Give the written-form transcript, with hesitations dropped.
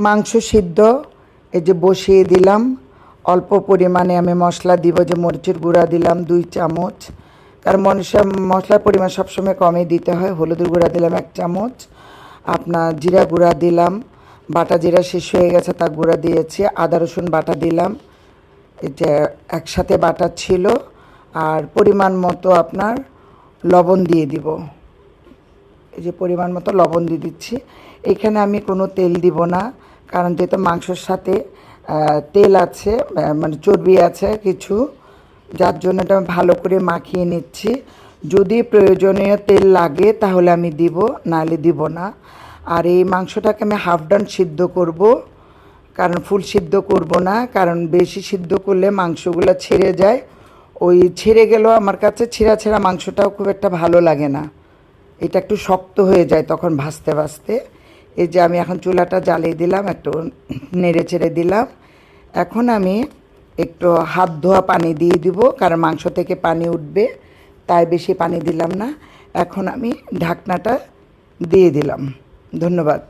মাংস সিদ্ধ এই যে বসিয়ে দিলাম। অল্প পরিমাণে আমি মশলা দিব, যে মরিচের গুঁড়া দিলাম 2 চামচ, কারণ মশলার পরিমাণ সবসময় কমই দিতে হয়। হলুদের গুঁড়া দিলাম 1 চামচ, আপনার জিরা গুঁড়া দিলাম, বাটা জিরা শেষ হয়ে গেছে তা গুঁড়া দিয়েছি। আদা রসুন বাটা দিলাম, এটা একসাথে বাটা ছিল। আর পরিমাণ মতো আপনার লবণ দিয়ে দিব, এই যে পরিমাণ মতো লবণ দিয়ে দিচ্ছি। এখানে আমি কোনো তেল দিব না, কারণ যেহেতু মাংসর সাথে তেল আছে, মানে চর্বি আছে কিছু, যার জন্য এটা ভালো করে মাখিয়ে নিচ্ছি। যদি প্রয়োজনীয় তেল লাগে তাহলে আমি দিব, নাহলে দিব না। আর এই মাংসটাকে আমি হাফ ডান সিদ্ধ করব, কারণ ফুল সিদ্ধ করব না, কারণ বেশি সিদ্ধ করলে মাংসগুলো ছেড়ে যায়। ওই ছেড়ে গেলেও আমার কাছে ছেঁড়া ছেঁড়া মাংসটাও খুব একটা ভালো লাগে না, এটা একটু শক্ত হয়ে যায় তখন ভাজতে ভাজতে। এই যে আমি এখন চুলাটা জ্বালিয়ে দিলাম, একটু নেড়ে চেড়ে দিলাম। এখন আমি একটু হাত ধোয়া পানি দিয়ে দিব, কারণ মাংস থেকে পানি উঠবে, তাই বেশি পানি দিলাম না। এখন আমি ঢাকনাটা দিয়ে দিলাম। ধন্যবাদ।